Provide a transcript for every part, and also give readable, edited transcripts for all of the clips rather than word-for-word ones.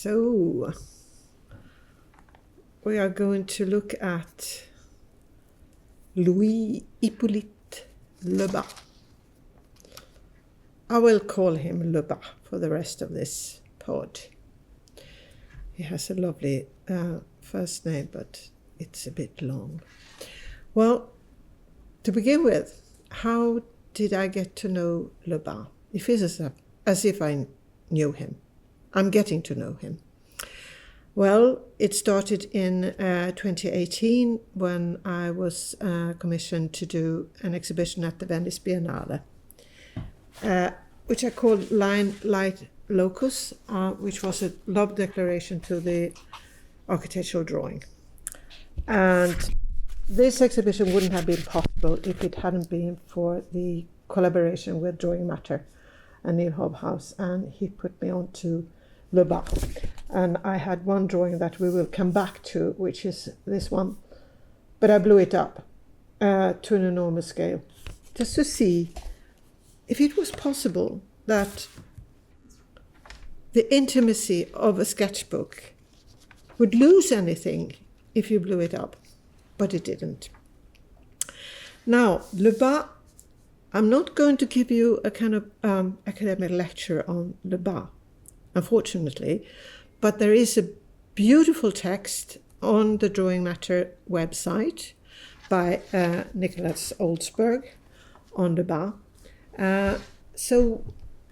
So, we are going to look at Louis-Hippolyte Lebas. I will call him Lebas for the rest of this pod. He has a lovely first name, but it's a bit long. Well, to begin with, how did I get to know Lebas? It feels as if I knew him. I'm getting to know him. Well, it started in 2018 when I was commissioned to do an exhibition at the Venice Biennale, which I called Line Light Locus, which was a love declaration to the architectural drawing. And this exhibition wouldn't have been possible if it hadn't been for the collaboration with Drawing Matter and Neil Hobhouse, and he put me on to Lebas. And I had one drawing that we will come back to, which is this one, but I blew it up to an enormous scale, just to see if it was possible that the intimacy of a sketchbook would lose anything if you blew it up, but it didn't. Now, Lebas, I'm not going to give you a kind of academic lecture on Lebas, unfortunately, but there is a beautiful text on the Drawing Matter website by Nicholas Olsberg on Lebas. So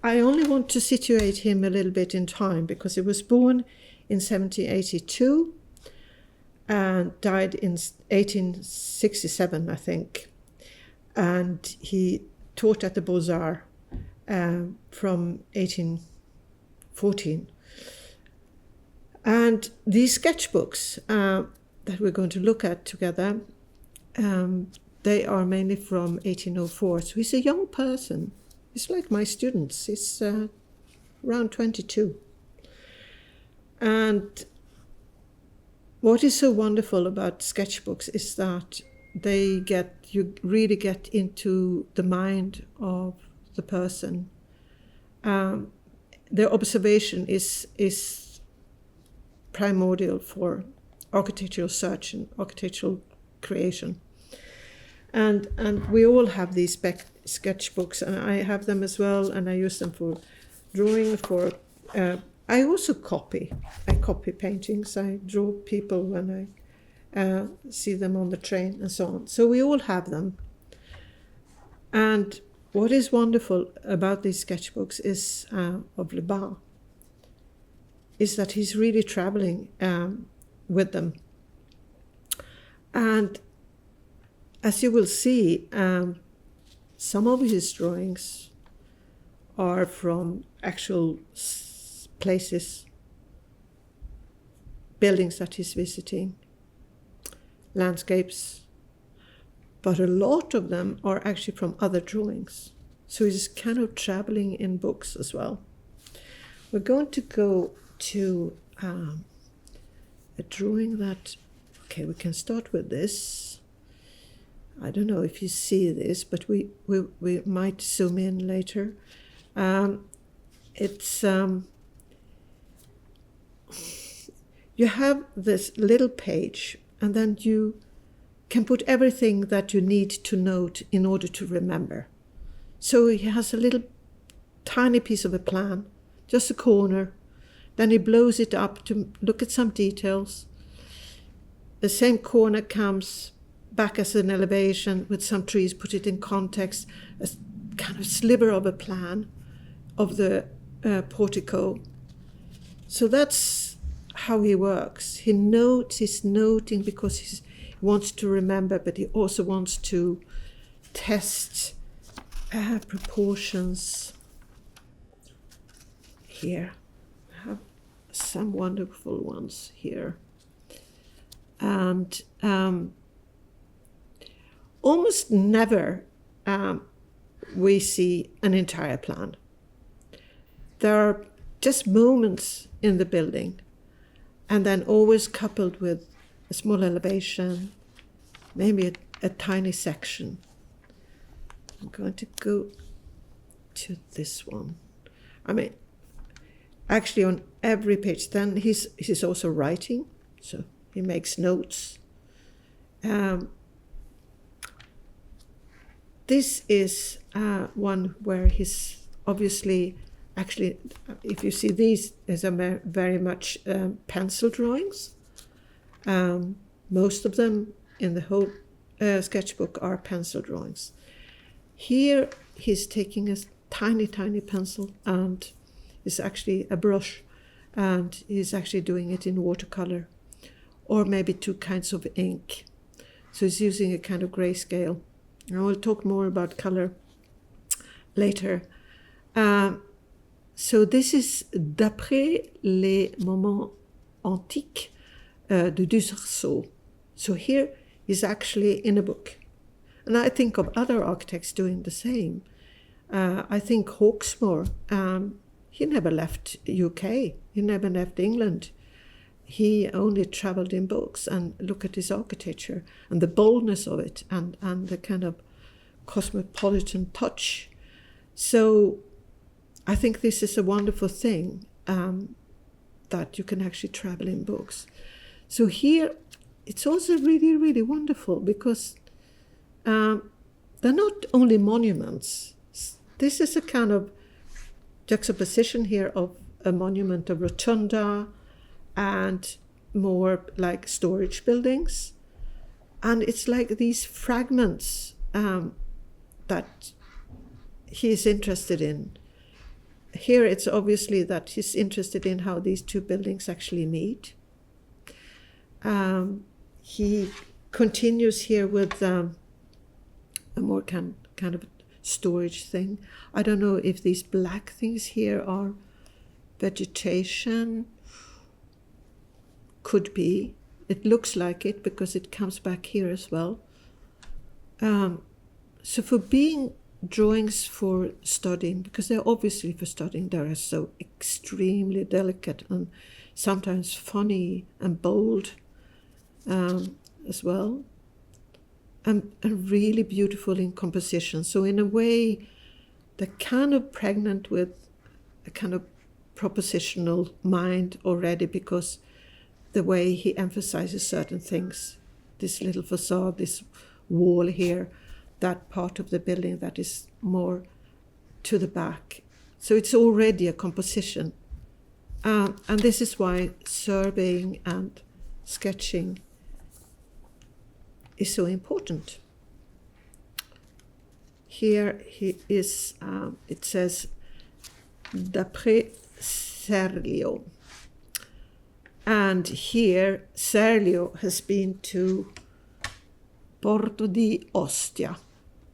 I only want to situate him a little bit in time, because he was born in 1782 and died in 1867, I think. And he taught at the Beaux-Arts from 1814. And these sketchbooks that we're going to look at together, they are mainly from 1804. So he's a young person. He's like my students. He's around 22. And what is so wonderful about sketchbooks is that you really get into the mind of the person. Their observation is primordial for architectural search and architectural creation. And we all have these sketchbooks, and I have them as well, and I use them for drawing, I also copy. I copy paintings. I draw people when I see them on the train and so on. So we all have them. And what is wonderful about these sketchbooks is of Lebas is that he's really traveling with them. And as you will see, some of his drawings are from actual places, buildings that he's visiting, landscapes, but a lot of them are actually from other drawings. So he's kind of traveling in books as well. We're going to go to a drawing that, okay, we can start with this. I don't know if you see this, but we might zoom in later. It's you have this little page, and then you can put everything that you need to note in order to remember. So he has a little tiny piece of a plan, just a corner. Then he blows it up to look at some details. The same corner comes back as an elevation with some trees, put it in context, a kind of sliver of a plan of the portico. So that's how he works. He's noting because he wants to remember, but he also wants to test proportions. Here, I have some wonderful ones here. And almost never we see an entire plan. There are just moments in the building, and then always coupled with a small elevation, maybe a tiny section. I'm going to go to this one. I mean, actually on every page. Then he's also writing, so he makes notes. This is one where he's obviously, actually, if you see these, there's a very much pencil drawings. Most of them in the whole sketchbook are pencil drawings. Here he's taking a tiny pencil, and it's actually a brush, and he's actually doing it in watercolor, or maybe two kinds of ink. So he's using a kind of grayscale. I will talk more about color later. So this is d'après les moments antiques de Ducerceau. So here is actually in a book. And I think of other architects doing the same. I think Hawksmoor, he never left UK. He never left England. He only traveled in books, and look at his architecture and the boldness of it, and the kind of cosmopolitan touch. So I think this is a wonderful thing, that you can actually travel in books. So here it's also really wonderful, because they're not only monuments. This is a kind of juxtaposition here of a monument, a rotunda, and more like storage buildings. And it's like these fragments that he is interested in. Here it's obviously that he's interested in how these two buildings actually meet. He continues here with a more kind of storage thing. I don't know if these black things here are vegetation. Could be. It looks like it because it comes back here as well. So for being drawings for studying, because they're obviously for studying, they are so extremely delicate and sometimes funny and bold as well, and really beautiful in composition. So in a way, they're kind of pregnant with a kind of propositional mind already, because the way he emphasizes certain things, this little facade, this wall here, that part of the building that is more to the back. So it's already a composition. And this is why surveying and sketching is so important. Here he is, it says, d'après Serlio. And here Serlio has been to Porto di Ostia,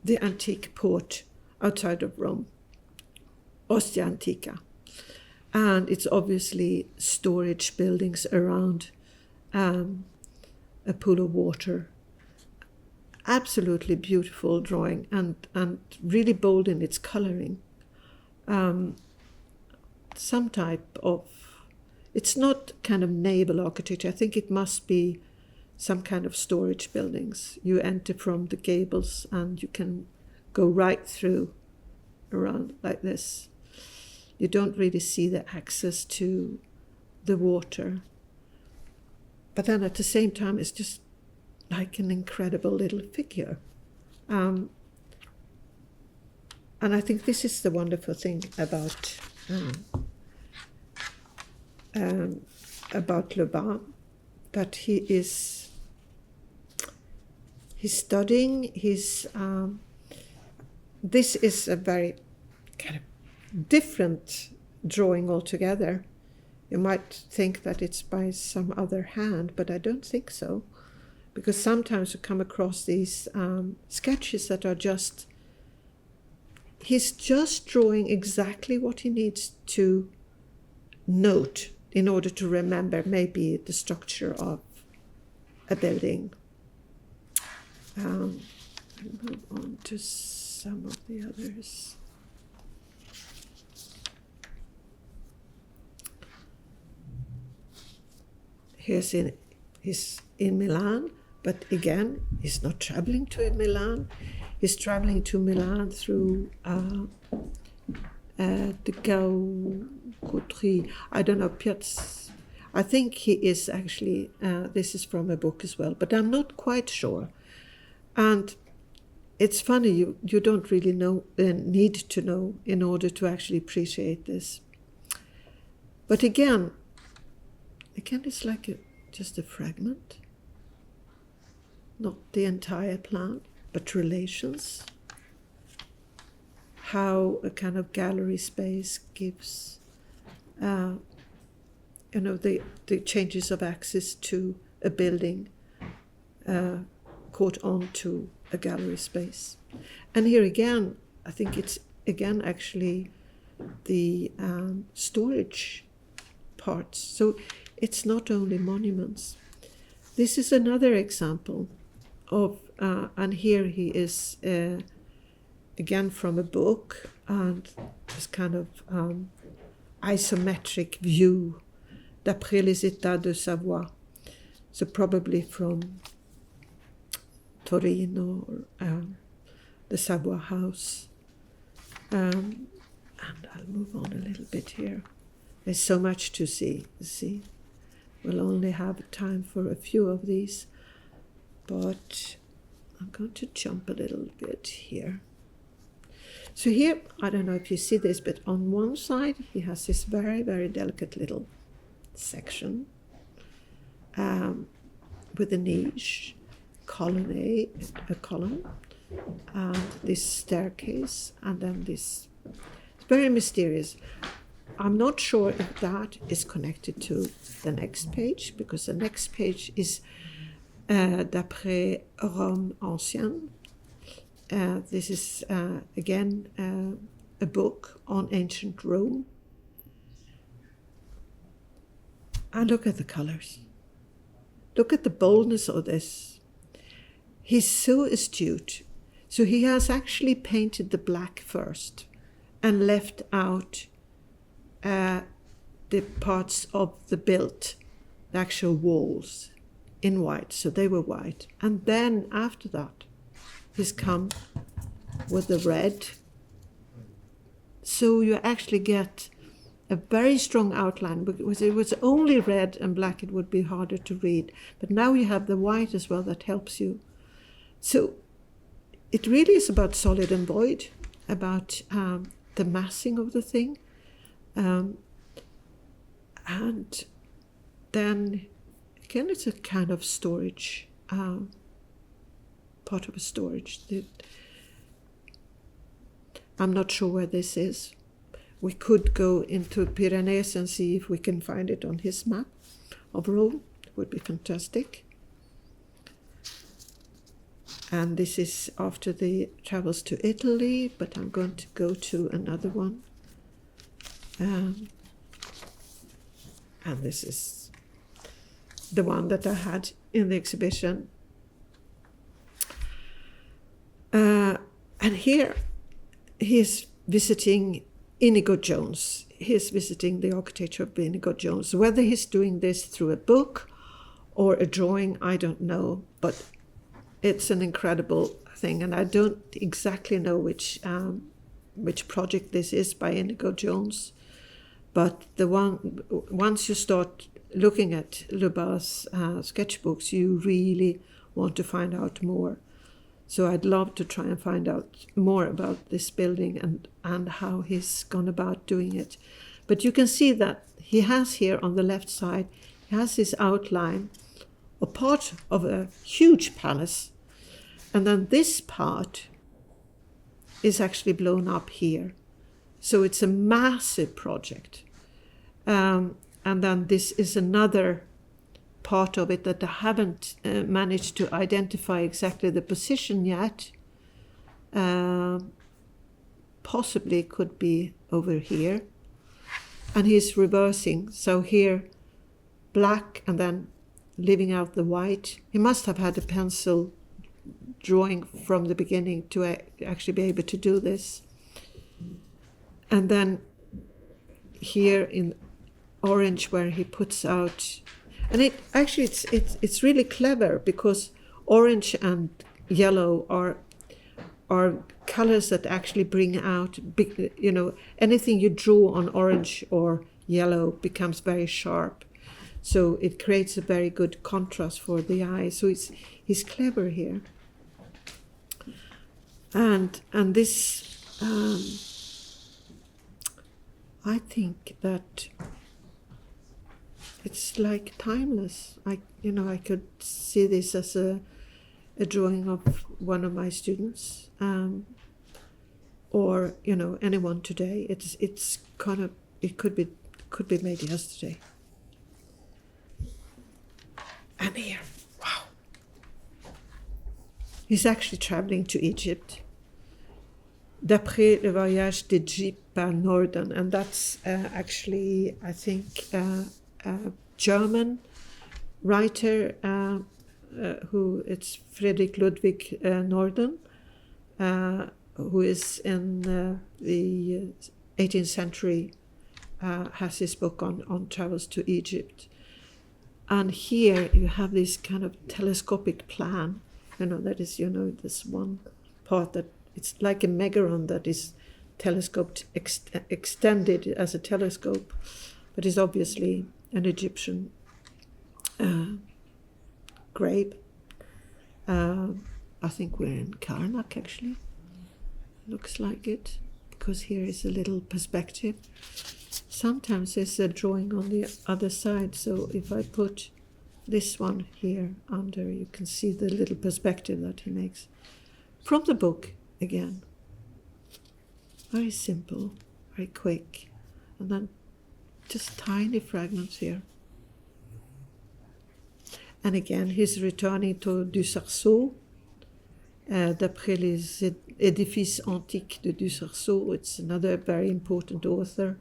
the antique port outside of Rome, Ostia Antica. And it's obviously storage buildings around a pool of water. Absolutely beautiful drawing, and really bold in its coloring. Some type of, it's not kind of naval architecture. I think it must be some kind of storage buildings. You enter from the gables and you can go right through around like this. You don't really see the access to the water. But then at the same time, it's just like an incredible little figure. And I think this is the wonderful thing about Lebas, that he's studying. This is a very kind of different drawing altogether. You might think that it's by some other hand, but I don't think so, because sometimes you come across these sketches that are just, he's just drawing exactly what he needs to note in order to remember maybe the structure of a building. Move on to some of the others. He's in Milan, but again, he's not traveling to Milan. He's traveling to Milan through the Gaudry. I don't know, Pietz. I think he is actually, this is from a book as well, but I'm not quite sure. And it's funny, you don't really know, need to know in order to actually appreciate this. But again, it's like just a fragment, not the entire plan, but relations. How a kind of gallery space gives, the changes of access to a building caught on to a gallery space. And here again, I think it's again actually the storage parts. So it's not only monuments. This is another example of, and here he is again from a book, and this kind of isometric view d'après les états de Savoie. So probably from Torino or the Savoie House. And I'll move on a little bit here. There's so much to see. We'll only have time for a few of these, but I'm going to jump a little bit here. So here, I don't know if you see this, but on one side he has this very, very delicate little section with a niche, colonnade, a column, and this staircase, and then this. It's very mysterious. I'm not sure if that is connected to the next page, because the next page is d'après Rome ancienne. This is again a book on ancient Rome. And look at the colors. Look at the boldness of this. He's so astute. So he has actually painted the black first and left out the parts of the built, the actual walls, in white. So they were white. And then after that, he's come with the red. So you actually get a very strong outline, because it was only red and black, it would be harder to read. But now you have the white as well that helps you. So it really is about solid and void, about the massing of the thing. And then again, it's a kind of storage, part of a storage. I'm not sure where this is. We could go into Pyrenees and see if we can find it on his map of Rome. It would be fantastic. And this is after the travels to Italy, but I'm going to go to another one. And this is the one that I had in the exhibition. And here he is visiting Inigo Jones. He is visiting the architecture of Inigo Jones. Whether he's doing this through a book or a drawing, I don't know, but it's an incredible thing. And I don't exactly know which project this is by Inigo Jones, but once you start looking at Lebas' sketchbooks, you really want to find out more. So I'd love to try and find out more about this building and how he's gone about doing it. But you can see that he has here on the left side, he has this outline, a part of a huge palace. And then this part is actually blown up here. So it's a massive project. And then this is another part of it that I haven't managed to identify exactly the position yet. Possibly could be over here. And he's reversing. So here, black and then leaving out the white. He must have had a pencil drawing from the beginning to actually be able to do this. And then here in orange where he puts out, and it's really clever because orange and yellow are are colors that actually bring out big, anything you draw on orange or yellow becomes very sharp. So it creates a very good contrast for the eye. So he's clever here. And this, I think that it's like timeless. I could see this as a drawing of one of my students, or anyone today. It's kind of, it could be made yesterday. And here, wow, he's actually traveling to Egypt. D'après le voyage d'Égypte par Norden, and that's actually, I think, a German writer who it's Friedrich Ludwig Norden, who is in the 18th century, has his book on travels to Egypt. And here you have this kind of telescopic plan, that is, this one part that it's like a megaron that is telescoped, extended as a telescope, but is obviously an Egyptian grape. I think we're in Karnak, actually. Looks like it, because here is a little perspective. Sometimes there's a drawing on the other side, so if I put this one here under, you can see the little perspective that he makes. From the book, again. Very simple, very quick. And then just tiny fragments here. And again, he's returning to Du Sarceau. D'après les édifices antiques de Du Sarceau, it's another very important author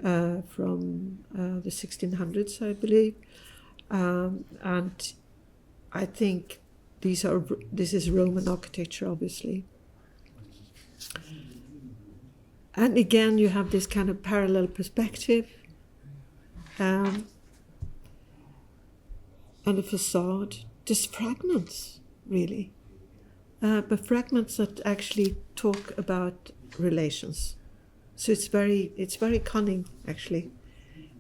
from the 1600s, I believe. And I think this is Roman architecture, obviously. And again, you have this kind of parallel perspective. And the facade, just fragments, really. But fragments that actually talk about relations. So it's very cunning, actually.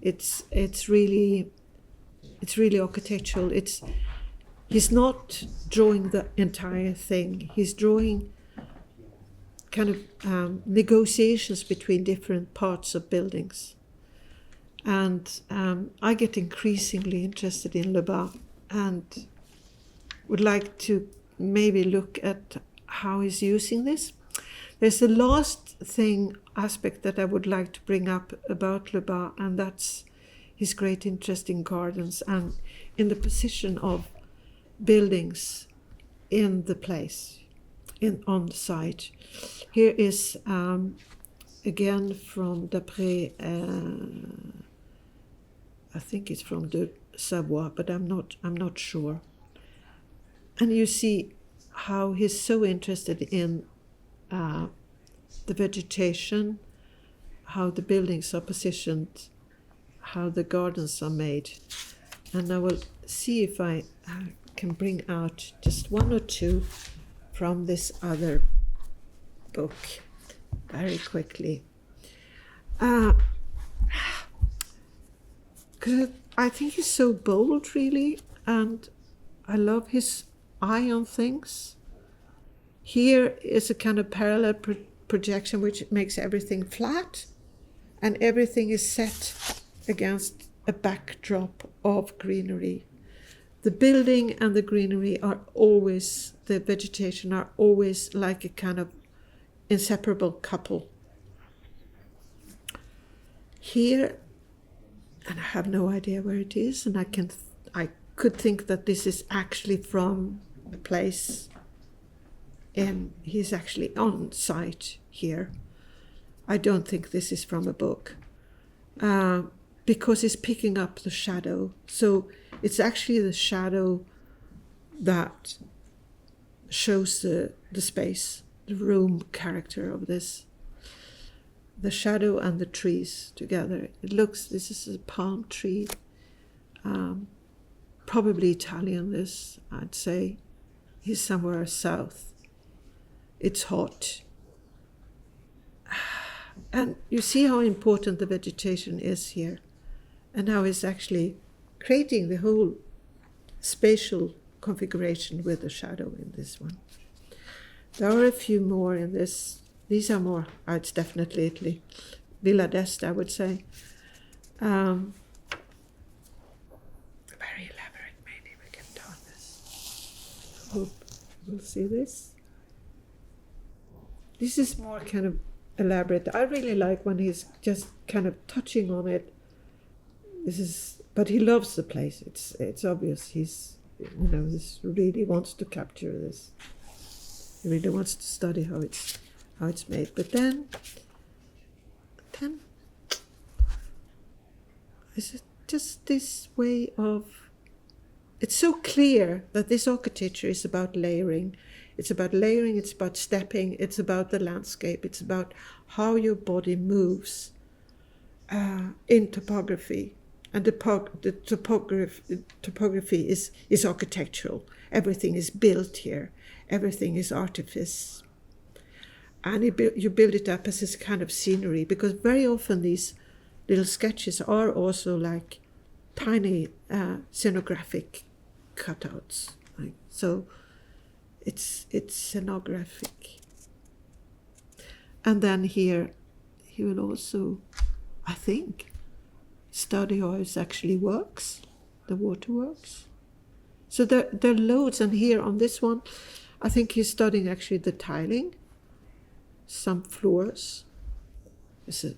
It's really architectural. He's not drawing the entire thing. He's drawing kind of negotiations between different parts of buildings. And I get increasingly interested in Lebas and would like to maybe look at how he's using this. There's the last aspect that I would like to bring up about Lebas, and that's his great interest in gardens and in the position of buildings in the place, on the site. Here is again from D'après, I think it's from de Savoie, but I'm not sure. And you see how he's so interested in the vegetation, how the buildings are positioned, how the gardens are made. And I will see if I can bring out just one or two from this other book very quickly. I think he's so bold, really, and I love his eye on things. Here is a kind of parallel projection which makes everything flat, and everything is set against a backdrop of greenery. The building and the greenery the vegetation are always like a kind of inseparable couple. Here, and I have no idea where it is, and I could think that this is actually from a place, and he's actually on site here. I don't think this is from a book, because he's picking up the shadow. So it's actually the shadow that shows the space, the room character of this. The shadow and the trees together. This is a palm tree, probably Italian, I'd say. He's somewhere south. it's hot. And you see how important the vegetation is here, and how it's actually creating the whole spatial configuration with the shadow in this one. There are a few more in this. These are more, it's definitely Italy. Villa d'Este, I would say. Very elaborate, maybe we can turn this. Hope you'll see this. This is more kind of elaborate. I really like when he's just kind of touching on it. But he loves the place. It's obvious he's really wants to capture this. He really wants to study how it's made. But then is it just this way of, it's so clear that this architecture is about layering. It's about layering, it's about stepping, it's about the landscape, it's about how your body moves in topography. And the topography is architectural. Everything is built here. Everything is artifice. And you build it up as this kind of scenery, because very often these little sketches are also like tiny scenographic cutouts. So it's scenographic. And then here he will also, I think, study how it actually works, the water works. So there are loads, and here on this one, I think he's studying actually the tiling, some floors. So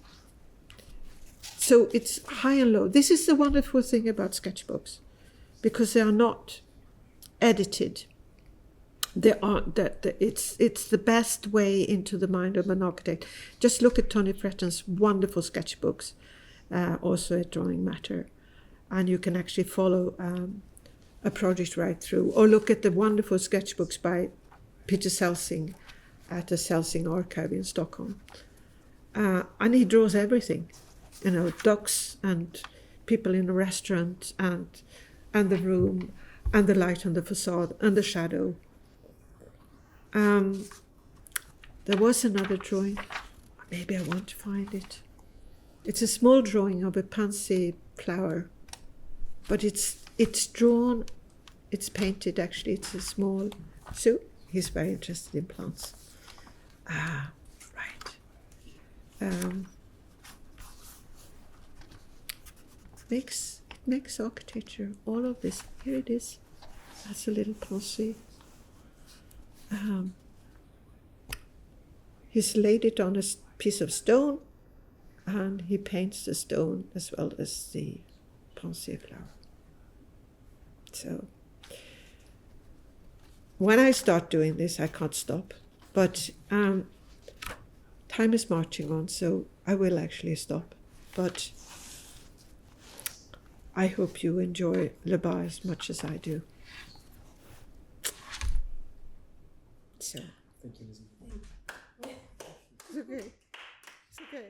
it's high and low. This is the wonderful thing about sketchbooks, because they are not edited. It's the best way into the mind of an architect. Just look at Tony Fretton's wonderful sketchbooks, also at Drawing Matter, and you can actually follow a project right through. Or look at the wonderful sketchbooks by Peter Celsing at the Celsing Archive in Stockholm. And he draws everything, ducks and people in a restaurant and the room and the light on the facade and the shadow. There was another drawing. Maybe I want to find it. It's a small drawing of a pansy flower, but it's drawn, it's painted actually. It's a small. So he's very interested in plants. Right. It makes architecture. All of this. Here it is. That's a little pansy. He's laid it on a piece of stone, and he paints the stone as well as the pansy flower. So when I start doing this, I can't stop. But time is marching on, so I will actually stop. But I hope you enjoy Lebas as much as I do. So. Thank you, Lizzie. It's okay. It's okay.